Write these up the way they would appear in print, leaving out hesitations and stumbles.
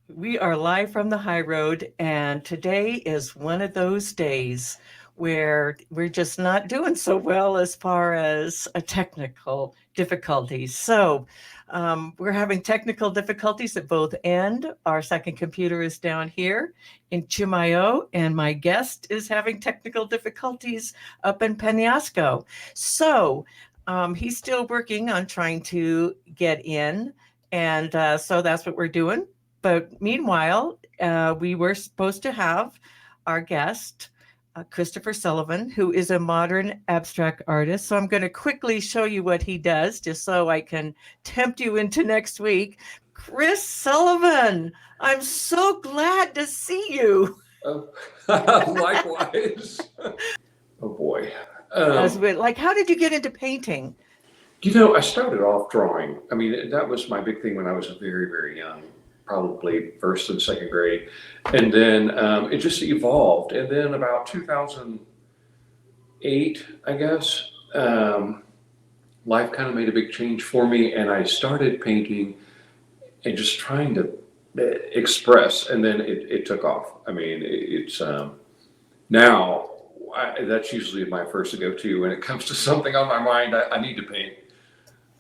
We are live from the high road, and today is one of those days where we're just not doing so well as far as a technical difficulties. We're having technical difficulties at both end. Our second computer is down here in Chimayo, and my guest is having technical difficulties up in Penasco. He's still working on trying to get in, and so that's what we're doing. But meanwhile, we were supposed to have our guest, Christopher Sullivan, who is a modern abstract artist. So I'm going to quickly show you what he does, just so I can tempt you into next week. Chris Sullivan, I'm so glad to see you. Oh, likewise. Oh boy. How did you get into painting? I started off drawing. I mean, that was my big thing when I was very, very young, probably first and second grade. And then it just evolved. And then about 2008, I guess, life kind of made a big change for me. And I started painting and just trying to express. And then it took off. I mean, it's now. That's usually my first to go to when it comes to something on my mind. I need to paint.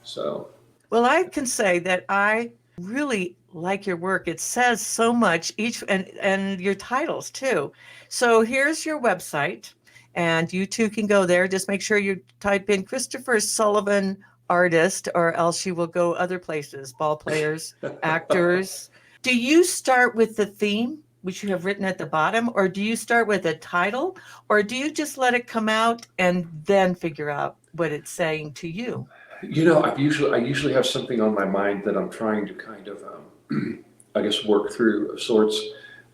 So, Well, I can say that I really like your work. It says so much each and your titles too. So here's your website and you too can go there. Just make sure you type in Christopher Sullivan artist or else you will go other places, ball players, actors. Do you start with the theme which you have written at the bottom or do you start with a title or do you just let it come out and then figure out what it's saying to you? I usually have something on my mind that I'm trying to kind of, I guess, work through of sorts,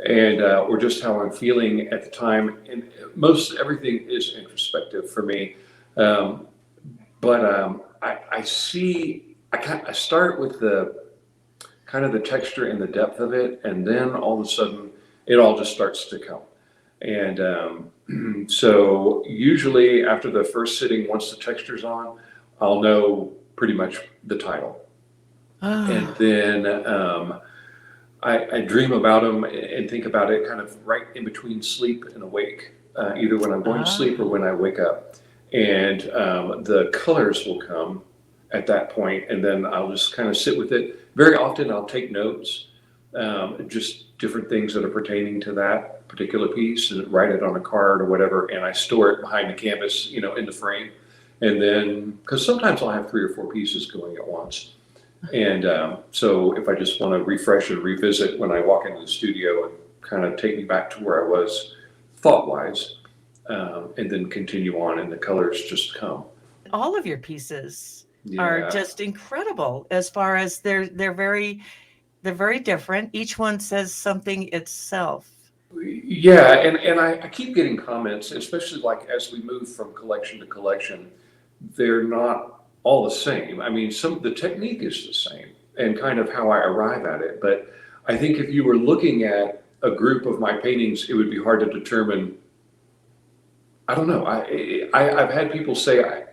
and or just how I'm feeling at the time. And most everything is introspective for me, um, but I see. I start with the kind of the texture and the depth of it, and then all of a sudden it all just starts to come. And so usually after the first sitting, once the texture's on, I'll know pretty much the title. And Ah, then I dream about them and think about it kind of right in between sleep and awake, either when I'm going to sleep or ah. when I wake up. And the colors will come at that point, and then I'll just kind of sit with it. Very often I'll take notes, just different things that are pertaining to that particular piece, and write it on a card or whatever, and I store it behind the canvas, in the frame. And then, because sometimes I'll have three or four pieces going at once. And so if I just want to refresh and revisit when I walk into the studio and kind of take me back to where I was thought wise, and then continue on, and the colors just come. All of your pieces are Yeah. just incredible as far as they're very different. Each one says something itself. Yeah, and I keep getting comments, especially like as we move from collection to collection, they're not all the same. I mean, the technique is the same and kind of how I arrive at it. But I think if you were looking at a group of my paintings, it would be hard to determine. I don't know. I've had people say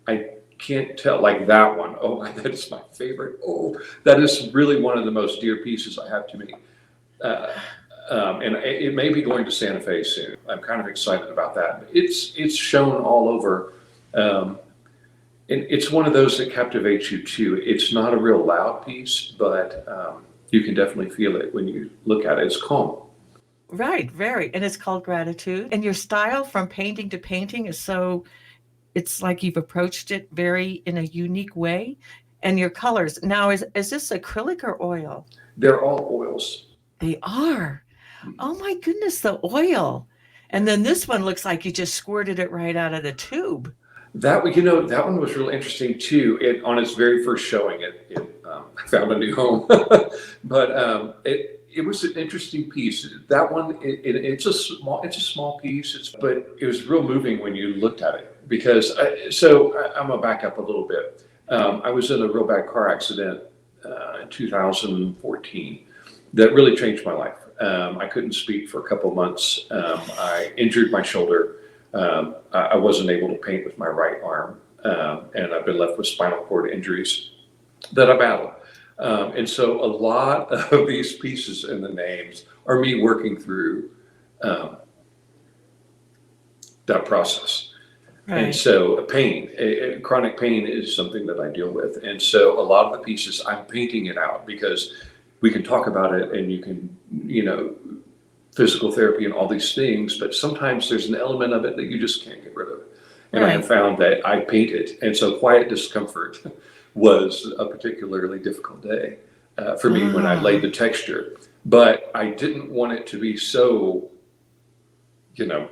I can't tell like that one. Oh, that's my favorite. Oh, that is really one of the most dear pieces I have to me. Uh, and it may be going to Santa Fe soon. I'm kind of excited about that. It's shown all over. Um, and it's one of those that captivates you too. It's not a real loud piece, but you can definitely feel it when you look at it. It's calm. Right, very. And it's called gratitude. And your style from painting to painting is so it's like you've approached it very in a unique way. And your colors. Now is this acrylic or oil? They're all oils. They are. Oh my goodness, the oil. And then this one looks like you just squirted it right out of the tube. That one was real interesting too. It on its very first showing, it found a new home, but it was an interesting piece. That one, it's a small piece. But it was real moving when you looked at it because I'm gonna back up a little bit. I was in a real bad car accident in 2014 that really changed my life. I couldn't speak for a couple months. I injured my shoulder. I wasn't able to paint with my right arm, and I've been left with spinal cord injuries that I battled. And so a lot of these pieces and the names are me working through um, that process. And Right. so pain, chronic pain is something that I deal with. And so a lot of the pieces, I'm painting it out because we can talk about it and you can, physical therapy and all these things, but sometimes there's an element of it that you just can't get rid of. And I have Right. found that I paint it. And so quiet discomfort was a particularly difficult day for me when I laid Ah, the texture. But I didn't want it to be so, you know,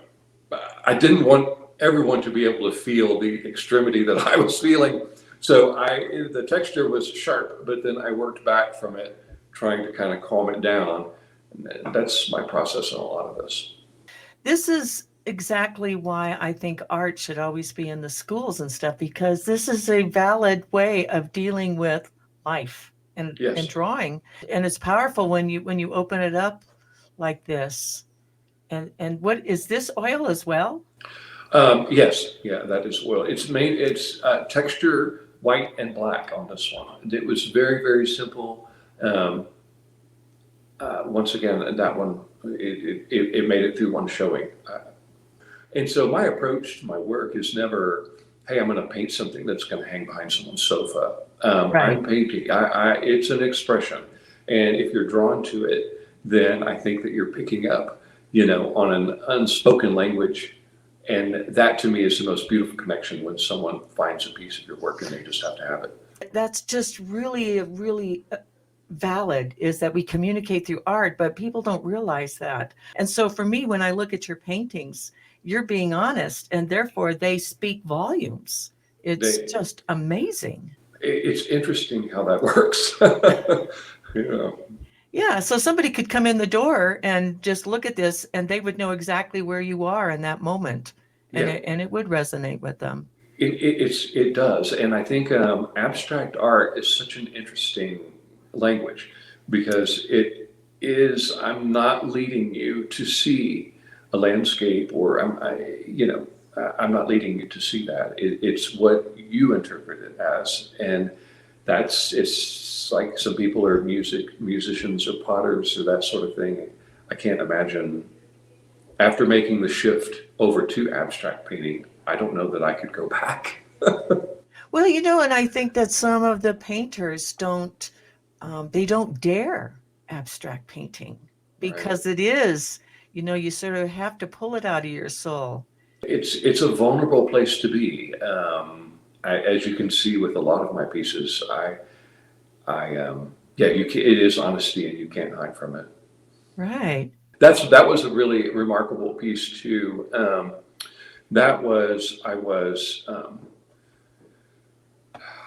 I didn't want everyone to be able to feel the extremity that I was feeling. So the texture was sharp, but then I worked back from it, trying to kind of calm it down. And that's my process in a lot of this. this is exactly why I think art should always be in the schools and stuff, because this is a valid way of dealing with life and Yes. drawing. And it's powerful when you open it up like this. And what is this oil as well? Yes, yeah, that is oil. It's texture white and black on this one. It was very, very simple. Um, Once again, that one, it made it through one showing. And so my approach to my work is never, hey, I'm going to paint something that's going to hang behind someone's sofa. Right. I'm painting. It's an expression, and if you're drawn to it, then I think that you're picking up, on an unspoken language, and that to me is the most beautiful connection when someone finds a piece of your work and they just have to have it. That's just really valid, is that we communicate through art, but people don't realize that. And so for me, when I look at your paintings, you're being honest, and therefore they speak volumes. It's They, just amazing. it's interesting how that works. Yeah. Yeah, so somebody could come in the door and just look at this and they would know exactly where you are in that moment, and Yeah. it would resonate with them. It does, and I think abstract art is such an interesting language because I'm not leading you to see a landscape, or I'm not leading you to see that. It's what you interpret it as, and it's like some people are musicians or potters or that sort of thing. I can't imagine after making the shift over to abstract painting, I don't know that I could go back. Well, and I think that some of the painters don't, they don't dare abstract painting Right. because it is, you sort of have to pull it out of your soul. It's a vulnerable place to be. As you can see with a lot of my pieces, yeah, it is honesty, and you can't hide from it. Right. That was a really remarkable piece too. That was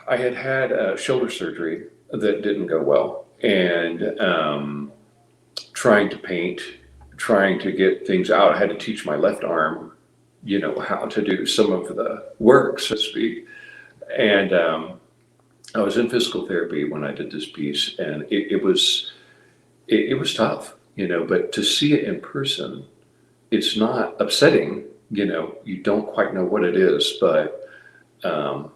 I had had a shoulder surgery that didn't go well, and trying to paint, trying to get things out. I had to teach my left arm, how to do some of the work, so to speak. And I was in physical therapy when I did this piece, and it was tough, But to see it in person, it's not upsetting. You don't quite know what it is, but um,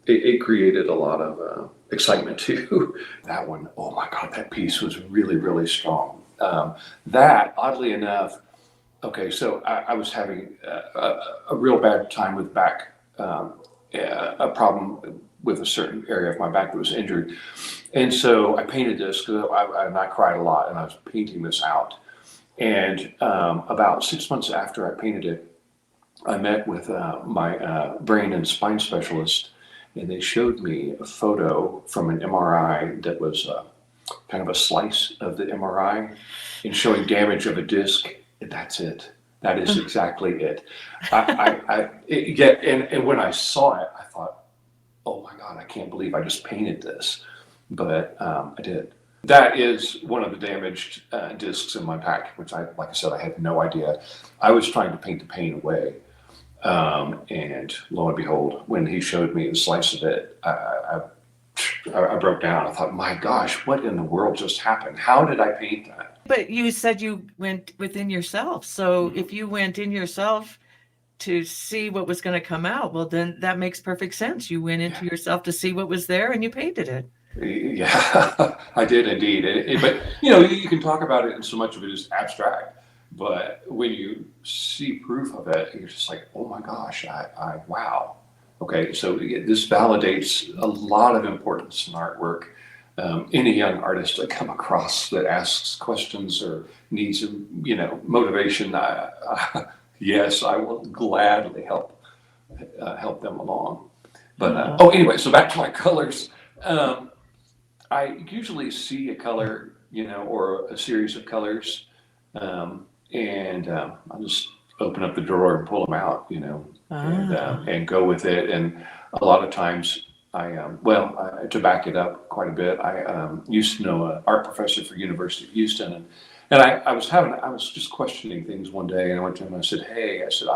it created a lot of excitement too. That one, oh my God, that piece was really, really strong. That, oddly enough, okay, so I was having a real bad time with back, a problem with a certain area of my back that was injured. And so I painted this because I cried a lot, and I was painting this out. And about 6 months after I painted it, I met with my brain and spine specialist, and they showed me a photo from an MRI that was kind of a slice of the MRI and showing damage of a disc. And that's it. That is exactly it. Yeah, and when I saw it, I thought, oh my God, I can't believe I just painted this. But I did. That is one of the damaged discs in my back, which like I said, I had no idea. I was trying to paint the pain away. And lo and behold, when he showed me a slice of it, I broke down. I thought, my gosh, what in the world just happened? How did I paint that? But you said you went within yourself. So Mhm. if you went in yourself to see what was going to come out, well, then that makes perfect sense. You went Yeah. into yourself to see what was there and you painted it. Yeah, I did indeed. But you can talk about it, and so much of it is abstract. But when you see proof of it, you're just like, oh my gosh, wow. Okay, so this validates a lot of importance in artwork. Any young artist I come across that asks questions or needs, motivation, yes, I will gladly help them along. But Oh, anyway, so back to my colors. Um, I usually see a color, or a series of colors, and I'll just open up the drawer and pull them out, ah, and go with it. And a lot of times, to back it up quite a bit, I used to know an art professor for University of Houston, and I was just questioning things one day, and I went to him and I said, "Hey," I said,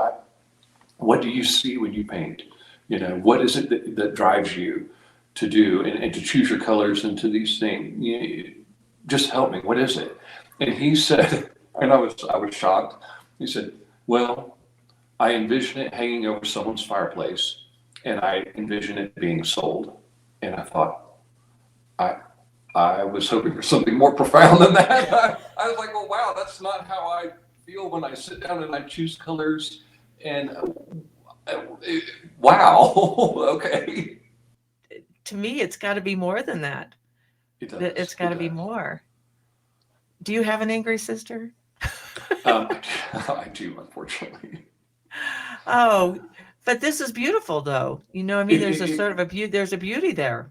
"what do you see when you paint? What is it that drives you to do and to choose your colors into these things? Just help me. What is it?" And he said, and I was shocked. He said, "Well, I envision it hanging over someone's fireplace, and I envision it being sold." And I thought, I I was hoping for something more profound than that. I was like, well, wow, that's not how I feel when I sit down and I choose colors. And uh, wow, okay. to me, it's got to be more than that. It It's does. got It to be does. more. Do you have an angry sister? Um, I do, unfortunately. Oh, but this is beautiful, though. I mean, It, there's a it, sort it, of a beauty. There's a beauty there.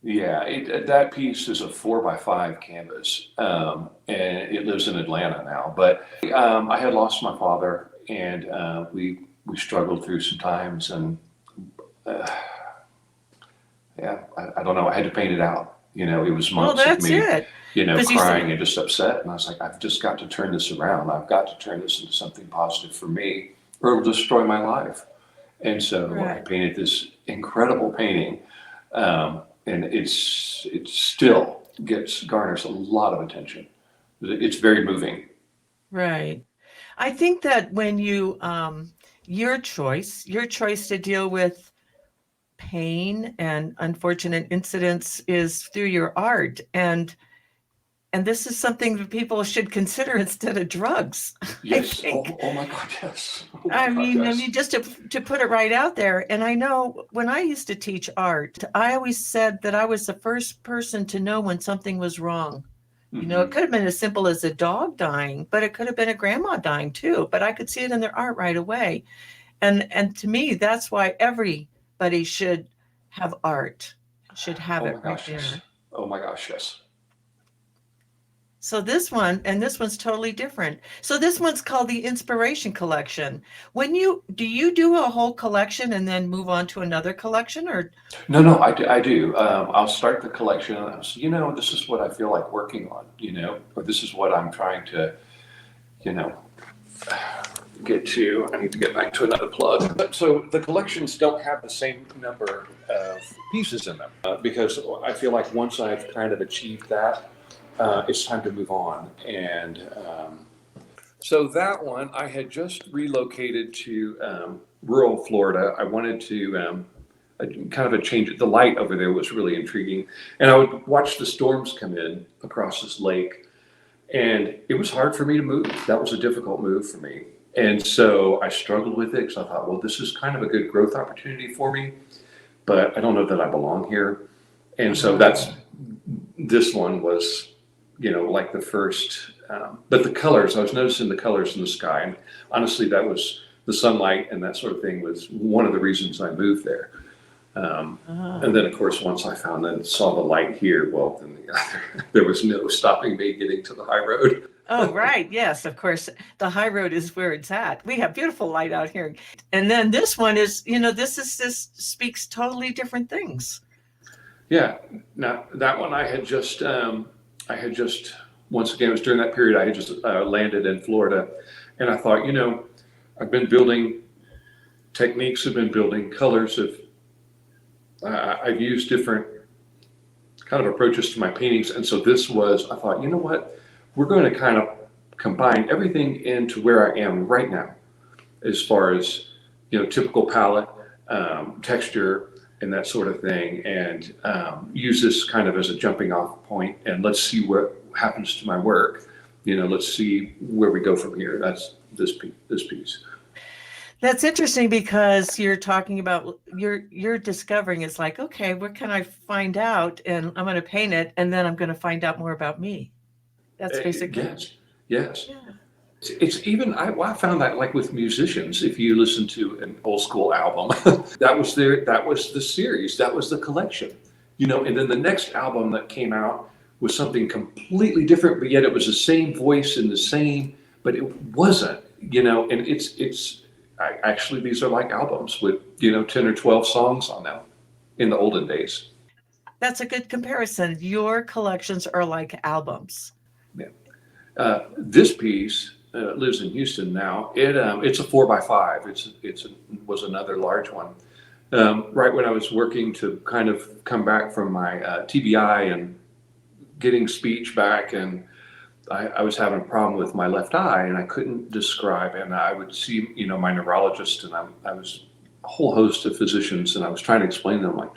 yeah, that piece is a 4 by 5 canvas, and it lives in Atlanta now. But I had lost my father, and we struggled through some times, and uh, yeah, I don't know. I had to paint it out. It was Well, months of that's me, it. Because you crying said, and just upset. And I was like, I've just got to turn this around. I've got to turn this into something positive for me, or it'll destroy my life. And so I right, painted this incredible painting, and it still garners a lot of attention. It's very moving. right. I think that when your choice to deal with pain and unfortunate incidents is through your art, and this is something that people should consider instead of drugs. I Yes. think. Oh my God. Yes. Oh my I God. mean, I Yes. mean, just to put it right out there. And I know when I used to teach art, I always said that I was the first person to know when something was wrong. It Hmm. could have been as simple as a dog dying, but it could have been a grandma dying too. But I could see it in their art right away. And to me, that's why everybody should have art, should have Oh it my right gosh. Yes. there. Oh my gosh. Yes. So this one's totally different. So this one's called the Inspiration Collection. Do you do a whole collection and then move on to another collection, or No, no, I do. I do. I'll start the collection and I'll say, this is what I feel like working on, or this is what I'm trying to, you know, get to. I need to get back to another plug. So the collections don't have the same number of pieces in them because I feel like once I've kind of achieved that, it's time to move on. And so that one, I had just relocated to rural Florida. I wanted to kind of a change. The light over there was really intriguing, and I would watch the storms come in across this lake, and it was hard for me to move. That was a difficult move for me, and so I struggled with it because I thought, well, this is kind of a good growth opportunity for me, but I don't know that I belong here, and so uh, this one was, like the first. But the colors, I was noticing the colors in the sky, and honestly, that was the sunlight and that sort of thing was one of the reasons I moved there. Um, and uh, then, of course, once I found and saw the light here, well, then there was no stopping me getting to the high road. oh, right, yes, of course, the high road is where it's at. We have beautiful light out here, and then this one is, this speaks totally different things. Yeah. Now that one I had just, once again, it was during that period I had just landed in Florida, and I thought, I've been building techniques, have been building colors, I've used different kind of approaches to my paintings, and so I thought, you know what, we're going to kind of combine everything into where I am right now, as far as typical palette, texture, and that sort of thing, and use this kind of as a jumping off point, and let's see what happens to my work. Let's see where we go from here. That's this piece. That's interesting because you're talking about you're discovering it's like, okay, what can I find out? And I'm going to paint it, and then I'm going to find out more about me. That's basically, Yes, yes. yeah. It's even I found that like with musicians, if you listen to an old school album, that was the series, that was the collection, and then the next album that came out was something completely different, but yet it was the same voice and the same, but it wasn't, and actually these are like albums with 10 or 12 songs on them in the olden days. That's a good comparison. Your collections are like albums. Yeah. This piece lives in Houston now. It's a 4x5. Was another large one. Right when I was working to kind of come back from my TBI and getting speech back, and I was having a problem with my left eye, and I couldn't describe. And I would see, my neurologist, and I was a whole host of physicians, and I was trying to explain to them, like,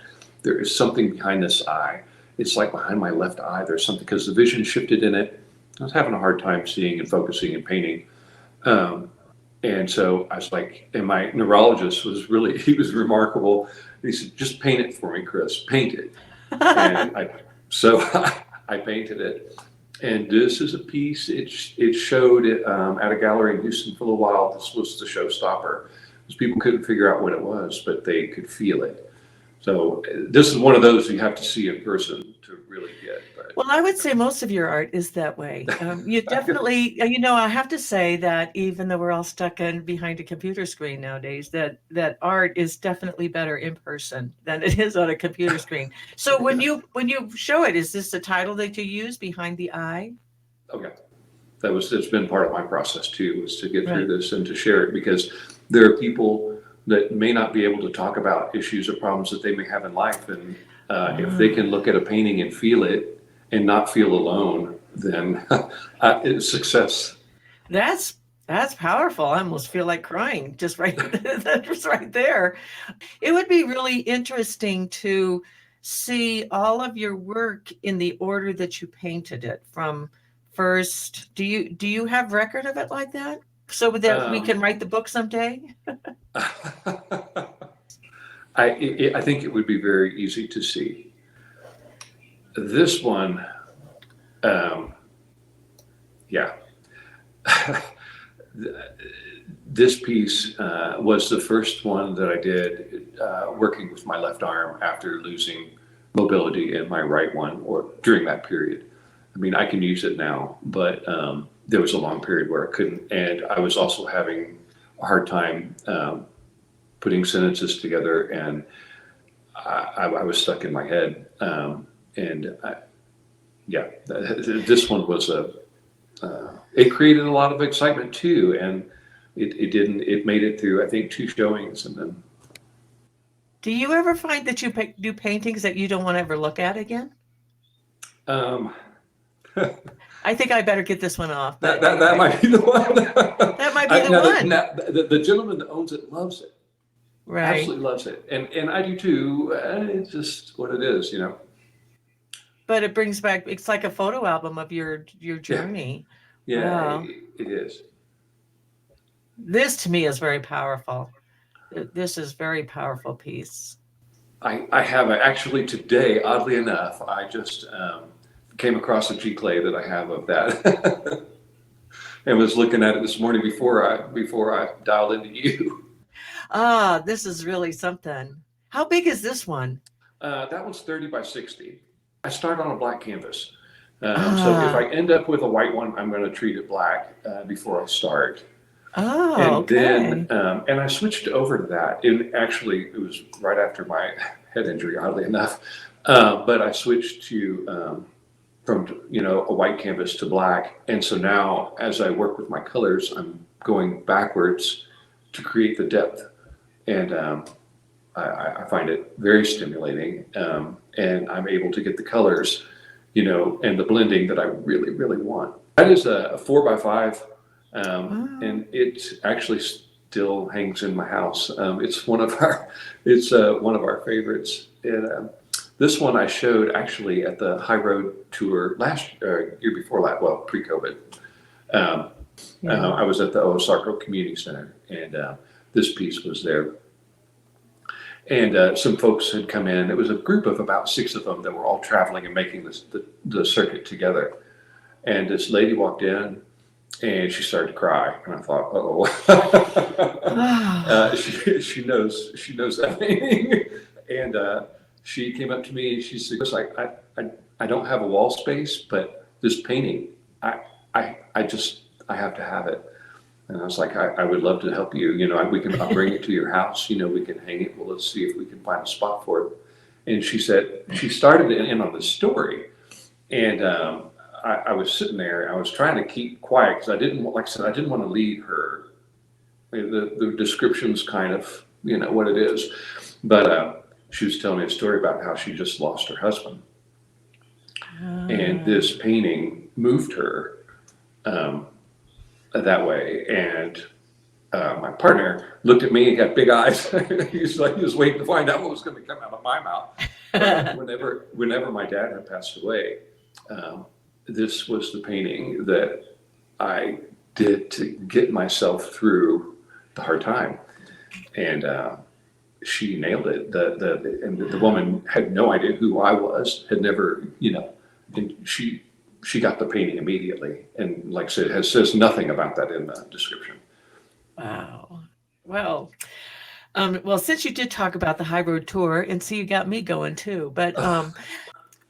there is something behind this eye. It's like behind my left eye. There's something, because the vision shifted in it. I was having a hard time seeing and focusing and painting. And so I was like, and my neurologist he was remarkable. He said, just paint it for me, Chris, paint it. And so I painted it. And this is a piece, it showed at a gallery in Houston for a little while. This was the showstopper, because people couldn't figure out what it was, but they could feel it. So this is one of those you have to see in person to really get. But Well, I would say most of your art is that way. You definitely, I have to say that even though we're all stuck in behind a computer screen nowadays, that art is definitely better in person than it is on a computer screen. So when you show it, is this the title that you use, Behind the Eye? okay, it's been part of my process too, was to get through Right. this and to share it, because there are people that may not be able to talk about issues or problems that they may have in life, and if they can look at a painting and feel it and not feel alone, then it's success. That's powerful. I almost feel like crying just right just right there. It would be really interesting to see all of your work in the order that you painted it from first. Do you have record of it like that? So that we Um, can write the book someday? I think it would be very easy to see. This one, yeah. This piece was the first one that I did working with my left arm after losing mobility in my right one, or during that period. I mean, I can use it now, but there was a long period where I couldn't. And I was also having a hard time putting sentences together, and I was stuck in my head. This one was it created a lot of excitement too, and it made it through, I think, 2 showings, and then Do you ever find that you do paintings that you don't want to ever look at again? um, I think I better get this one off, that but that anyway, might be the one. that might be the Now, one. the gentleman that owns it loves it, Right. absolutely loves it, and I do too. It's just what it is, But it brings back, it's like a photo album of your Yeah, journey. yeah, Wow. it is. This to me is very powerful. This is very powerful piece. I have actually today, oddly enough, I just came across a G clay that I have of that, and was looking at it this morning before I dialed into you. Ah, this is really something. How big is this one? That one's 30 by 60. I start on a black canvas. So if I Ah, end up with a white one, I'm going to treat it black before I start. oh, And then, okay. and I switched over to that. And actually, it was right after my head injury, oddly enough. But I switched to from a white canvas to black. And so now, as I work with my colors, I'm going backwards to create the depth. And I find it very stimulating, and I'm able to get the colors, and the blending that I really, really want. That is a 4x5, Wow. and it's actually still hangs in my house. It's one of our favorites. And this one I showed actually at the High Road tour year before last, well, pre-COVID. Um, Yeah. I was at the Osarco Community Center, and this piece was there. And some folks had come in. It was a group of about 6 of them that were all traveling and making the circuit together. And this lady walked in, and she started to cry, and I thought, "Oh, she knows that painting." And she came up to me and she said, "Chris, I don't have a wall space, but this painting, I have to have it." And I was like, "I would love to help you. I'll bring it to your house. We can hang it. Well, let's see if we can find a spot for it." And she said she started in on this story, and I was sitting there. I was trying to keep quiet because I didn't want to lead her. The description's kind of what it is, but she was telling me a story about how she just lost her husband, and this painting moved her that way. And my partner looked at me and got big eyes. He was waiting to find out what was going to come out of my mouth. Whenever my dad had passed away, this was the painting that I did to get myself through the hard time. And she nailed it. And the woman had no idea who I was, had never, and she got the painting immediately. And like I said, it says nothing about that in the description. Wow. Well, since you did talk about the High Road tour, and see, you got me going too, but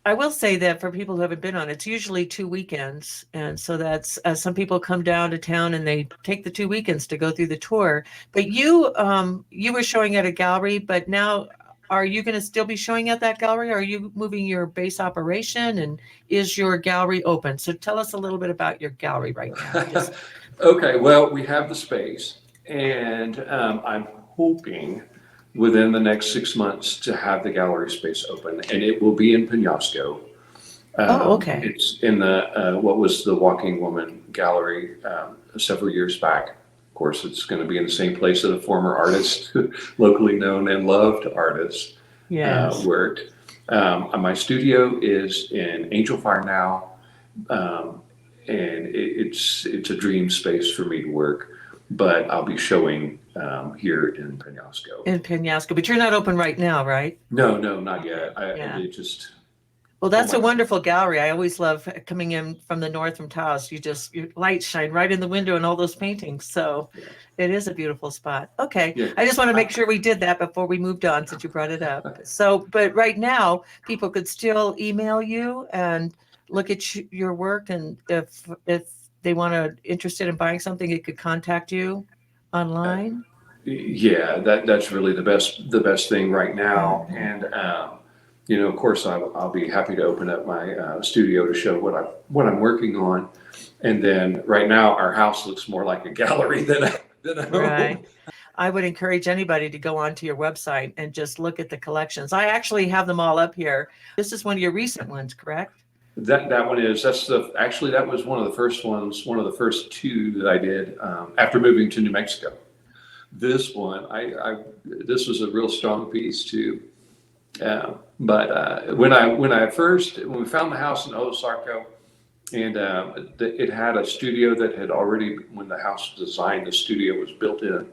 I will say that for people who haven't been on, it's usually 2 weekends. And so that's some people come down to town and they take the 2 weekends to go through the tour. But you were showing at a gallery, but now are you going to still be showing at that gallery? Or are you moving your base operation, and is your gallery open? So tell us a little bit about your gallery right now. Okay, well, we have the space, and I'm hoping within the next 6 months to have the gallery space open, and it will be in Penasco. Okay. It's in the what was the Walking Woman Gallery several years back. Of course, it's going to be in the same place that a former artist, locally known and loved artist, Yes. worked. My studio is in Angel Fire now, and it's a dream space for me to work. But I'll be showing here in Penasco. In Penasco, but you're not open right now, right? No, not yet. Well, that's a wonderful gallery. I always love coming in from the north from Taos. Your lights shine right in the window and all those paintings. So it is a beautiful spot. Okay. Yeah. I just want to make sure we did that before we moved on, since you brought it up. So, but right now, people could still email you and look at your work. And if they interested in buying something, it could contact you online. Yeah, that's really the best thing right now. And of course, I'll be happy to open up my studio to show what I'm working on. And then right now, our house looks more like a gallery than a home. Right. I would encourage anybody to go onto your website and just look at the collections. I actually have them all up here. This is one of your recent ones, correct? That one is. That was one of the first ones. One of the first 2 that I did after moving to New Mexico. This one, this was a real strong piece too. But when we found the house in Osarco, and it had a studio that had already, when the house was designed, the studio was built in.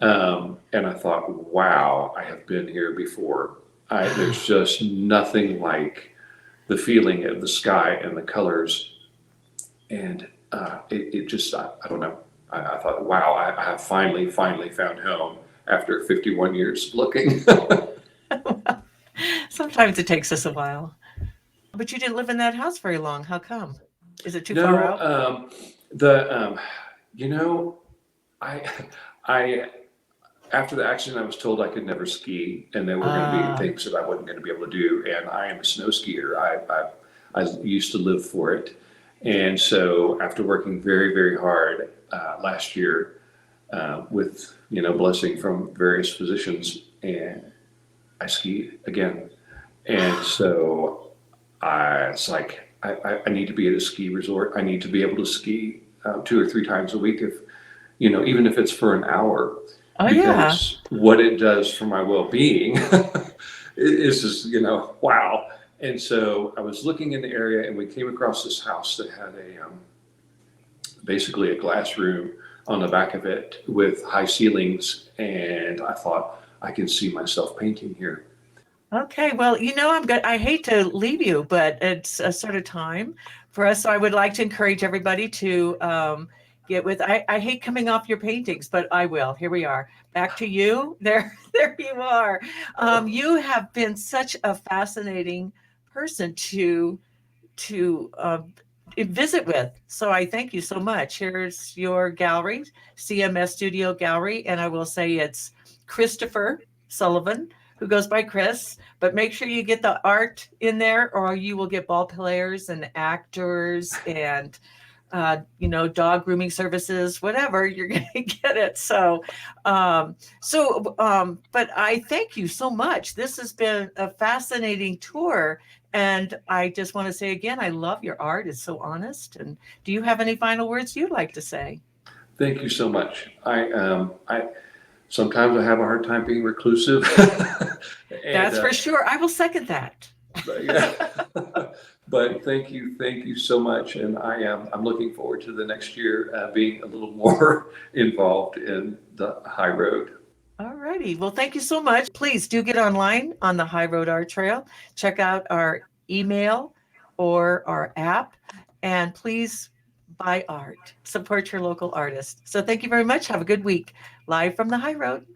And I thought, wow, I have been here before. There's just nothing like the feeling of the sky and the colors. And it just, I don't know. I thought, wow, I have finally found home after 51 years of looking. Sometimes it takes us a while. But you didn't live in that house very long. How come? Is it too far out? I after the accident, I was told I could never ski, and there were going to be things that I wasn't going to be able to do. And I am a snow skier. I used to live for it. And so after working very, very hard last year with, blessing from various physicians, and I skied again. And so it's like, I need to be at a ski resort. I need to be able to ski 2 or 3 times a week even if it's for an hour, Oh, yeah. because what it does for my well-being is just, wow. And so I was looking in the area and we came across this house that had basically a glass room on the back of it with high ceilings. And I thought, I can see myself painting here. Okay, well, I'm good. I hate to leave you, but it's a sort of time for us. So I would like to encourage everybody to get with. I hate coming off your paintings, but I will. Here we are. Back to you. There, there you are. You have been such a fascinating person to visit with. So I thank you so much. Here's your gallery, CMS Studio Gallery, and I will say it's Christopher Sullivan, who goes by Chris. But make sure you get the art in there, or you will get ball players and actors and dog grooming services, whatever, you're going to get it. But I thank you so much. This has been a fascinating tour. And I just want to say again, I love your art. It's so honest. And do you have any final words you'd like to say? Thank you so much. I sometimes I have a hard time being reclusive, and That's for sure. I will second that. yeah. But thank you so much, and I'm looking forward to the next year being a little more involved in the high road. All righty. Well, thank you so much. Please do get online on the High Road Art Trail. Check out our email or our app, and please buy art. Support your local artist. So thank you very much. Have a good week. Live from the High Road.